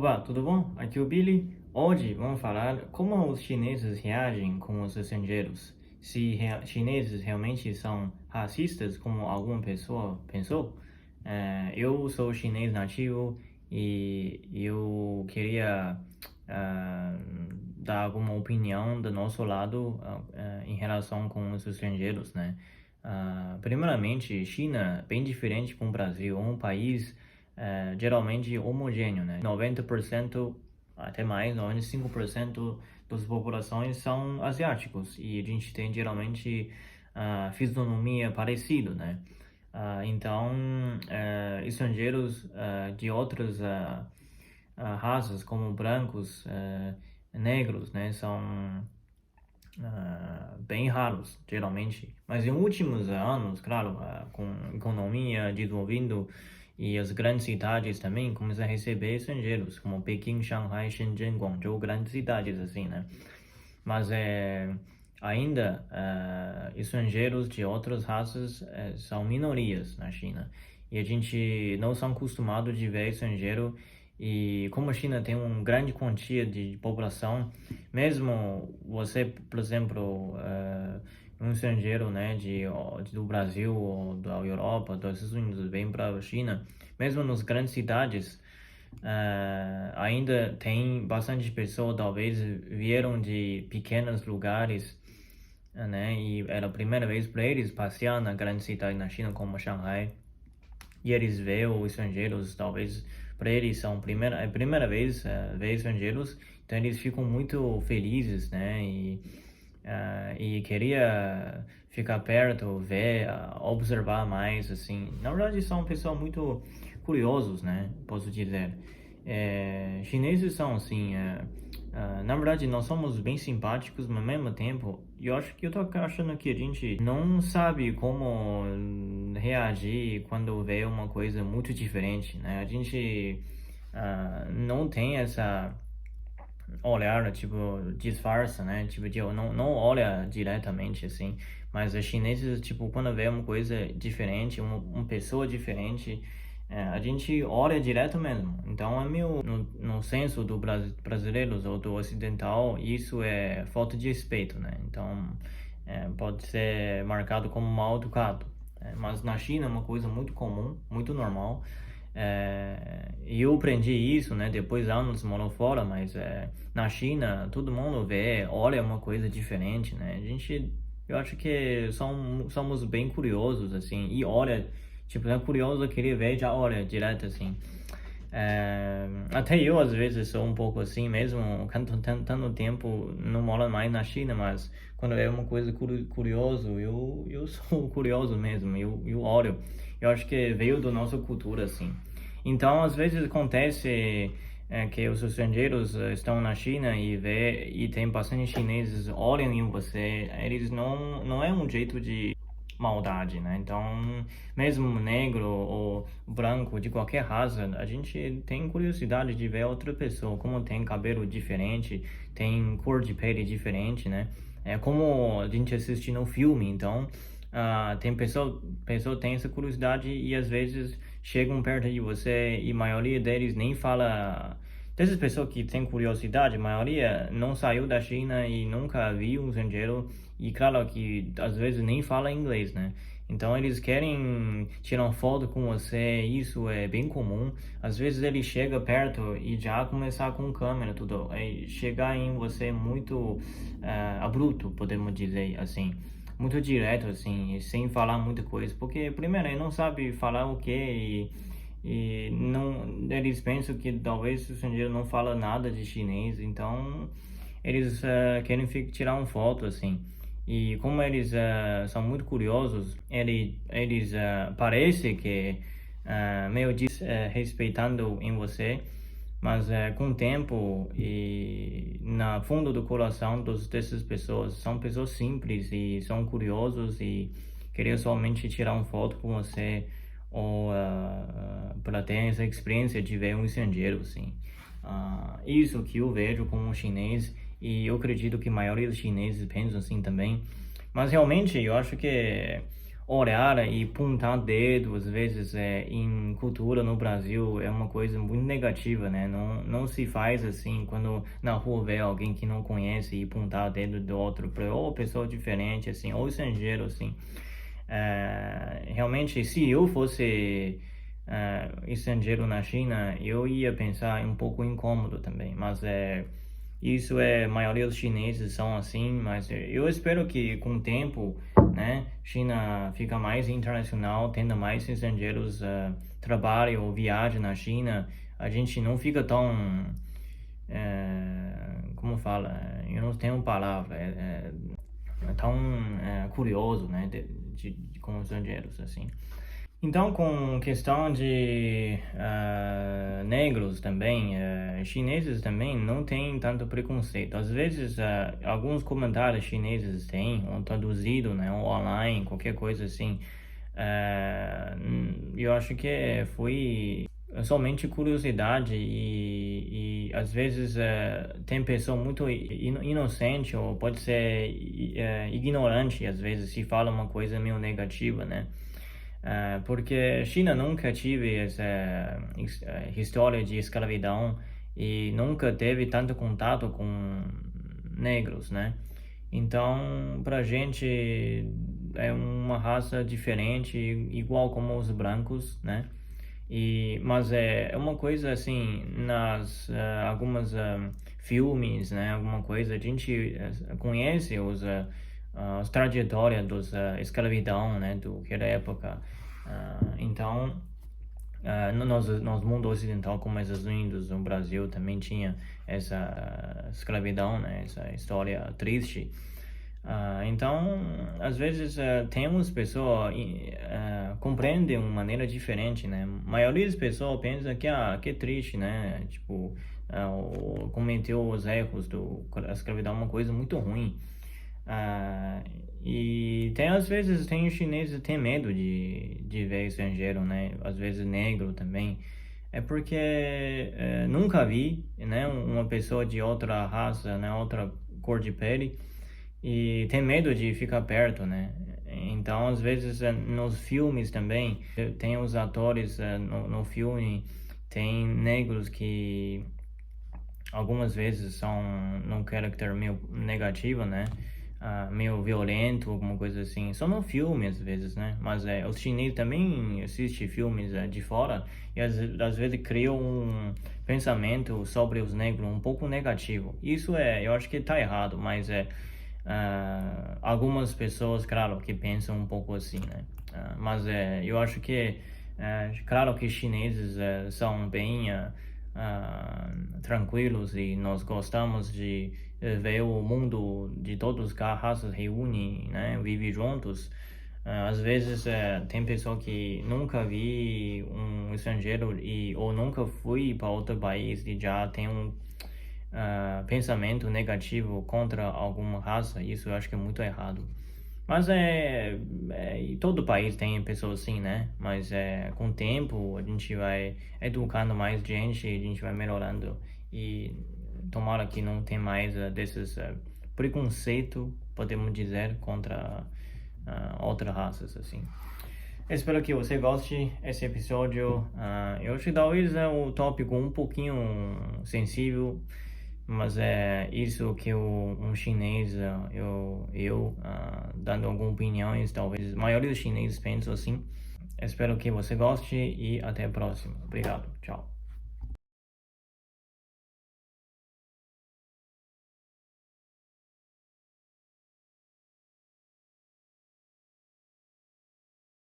Opa, tudo bom? Aqui é o Billy. Hoje vamos falar como os chineses reagem com os estrangeiros. Se chineses realmente são racistas, como alguma pessoa pensou. Eu sou chinês nativo e eu queria ah, dar alguma opinião do nosso lado em relação com os estrangeiros, né? Primeiramente, China é bem diferente com o Brasil, um país geralmente homogêneo, né? 90% até mais, 95% das populações são asiáticos e a gente tem geralmente fisionomia parecida, né? Então, estrangeiros de outras raças, como brancos, negros, né, são bem raros, geralmente. Mas em últimos anos, claro, com economia desenvolvendo e as grandes cidades também começam a receber estrangeiros, como Pequim, Shanghai, Shenzhen, Guangzhou, grandes cidades assim, né? Mas ainda estrangeiros de outras raças são minorias na China. E a gente não são acostumados de ver estrangeiro. E como a China tem uma grande quantia de população, mesmo você, por exemplo, um estrangeiro, né, do Brasil ou da Europa, dos Estados Unidos, vem para a China, mesmo nas grandes cidades, ainda tem bastante pessoas, talvez vieram de pequenos lugares, né, e era a primeira vez para eles passear na grande cidade na China, como Shanghai, e eles veem os estrangeiros, talvez para eles são a primeira vez ver estrangeiros, então eles ficam muito felizes, né, e queria ficar perto, ver, observar mais, assim. Na verdade, são pessoas muito curiosos, né? Posso dizer. Chineses são assim, na verdade, nós somos bem simpáticos, mas ao mesmo tempo, eu acho que eu tô achando que a gente não sabe como reagir quando vê uma coisa muito diferente, né? A gente não tem essa olhar, tipo, disfarça, né? Tipo, não olha diretamente, assim. Mas os chineses, tipo, quando vê uma coisa diferente, uma pessoa diferente, a gente olha direto mesmo. Então, é meio, no senso do brasileiros ou do ocidental, isso é falta de respeito, né? Então, pode ser marcado como mal educado. Mas na China é uma coisa muito comum, muito normal. E eu aprendi isso, né? Depois anos morando fora, mas na China todo mundo vê, olha uma coisa diferente, né? Eu acho que somos bem curiosos, assim, e olha, tipo, é curioso querer ver, já olha direto, assim. Até eu às vezes sou um pouco assim mesmo, tanto tempo não moro mais na China, mas quando é uma coisa curioso, eu sou curioso mesmo, eu olho. Eu acho que veio da nossa cultura assim. Então às vezes acontece que os estrangeiros estão na China e tem bastante chineses olham em você, eles não é um jeito de maldade, né? Então, mesmo negro ou branco, de qualquer raça, a gente tem curiosidade de ver outra pessoa, como tem cabelo diferente, tem cor de pele diferente, né? É como a gente assiste no filme, então, tem pessoa tem essa curiosidade e às vezes chegam perto de você e a maioria deles nem fala. Dessas pessoas que têm curiosidade, a maioria não saiu da China e nunca viu um estrangeiro e claro que às vezes nem fala inglês, né? Então eles querem tirar uma foto com você, isso é bem comum. Às vezes ele chega perto e já começar com câmera, tudo. Chegar em você muito abrupto, podemos dizer assim. Muito direto, assim, sem falar muita coisa. Porque, primeiro, ele não sabe falar o que e não, eles pensam que talvez o estrangeiro não fala nada de chinês, então eles querem tirar uma foto assim. E como eles são muito curiosos, eles parece que meio respeitando em você, mas com o tempo e na fundo do coração dessas pessoas são pessoas simples e são curiosos e queriam somente tirar uma foto com você ou para ter essa experiência de ver um estrangeiro, assim. Isso que eu vejo como um chinês e eu acredito que a maioria dos chineses pensam assim também. Mas realmente eu acho que olhar e apontar dedo, às vezes, em cultura no Brasil é uma coisa muito negativa, né? Não se faz assim quando na rua vê alguém que não conhece e apontar dedo do outro, ou pessoa diferente, assim, ou estrangeiro, assim. Realmente, se eu fosse estrangeiro na China, eu ia pensar um pouco incômodo também, mas isso a maioria dos chineses são assim, mas eu espero que com o tempo, né, China fica mais internacional, tendo mais estrangeiros trabalham ou viajam na China, a gente não fica tão, como fala, eu não tenho palavra, tão curioso, né, com os estrangeiros, assim. Então, com questão de negros também, chineses também não tem tanto preconceito. Às vezes, alguns comentários chineses têm, ou traduzido, né, ou online, qualquer coisa assim. Eu acho que foi somente curiosidade e às vezes tem pessoa muito inocente ou pode ser ignorante, às vezes, se fala uma coisa meio negativa, né? Porque China nunca tive essa história de escravidão e nunca teve tanto contato com negros, né? Então, pra gente é uma raça diferente, igual como os brancos, né? Mas é uma coisa assim, nas algumas filmes, né? Alguma coisa, a gente conhece as trajetórias dos escravidão, né? Do que era época. Então, no nosso mundo ocidental, como os Estados Unidos, no Brasil também tinha essa escravidão, né? Essa história triste. Então, às vezes, temos pessoas compreendem de uma maneira diferente, né? A maioria das pessoas pensa que é triste, né? Tipo, cometeu os erros da escravidão, uma coisa muito ruim. E às vezes tem os chineses que têm medo de ver estrangeiro, né? Às vezes negro também. É porque nunca vi, né? Uma pessoa de outra raça, né? Outra cor de pele e tem medo de ficar perto, né? Então, às vezes, nos filmes também, tem os atores no filme, tem negros que algumas vezes são num caráter meio negativo, né? Meio violento, alguma coisa assim. Só no filme, às vezes, né? Mas os chineses também assistem filmes de fora e às vezes criam um pensamento sobre os negros um pouco negativo. Isso eu acho que está errado, mas algumas pessoas, claro, que pensam um pouco assim, né? Mas eu acho que, claro que chineses são bem tranquilos e nós gostamos de ver o mundo de todas as raças reúne, né? Vive juntos. Às vezes tem pessoa que nunca vi um estrangeiro ou nunca fui para outro país e já tem um pensamento negativo contra alguma raça, isso eu acho que é muito errado. Mas em todo país tem pessoas assim, né? Mas com o tempo a gente vai educando mais gente e a gente vai melhorando. E tomara que não tem mais desses preconceito, podemos dizer, contra outras raças, assim. Espero que você goste desse episódio. Eu acho que talvez é um tópico um pouquinho sensível, mas é isso que um chinês, dando algumas opiniões, talvez a maioria dos chineses pensam assim. Espero que você goste e até a próxima. Obrigado. Tchau.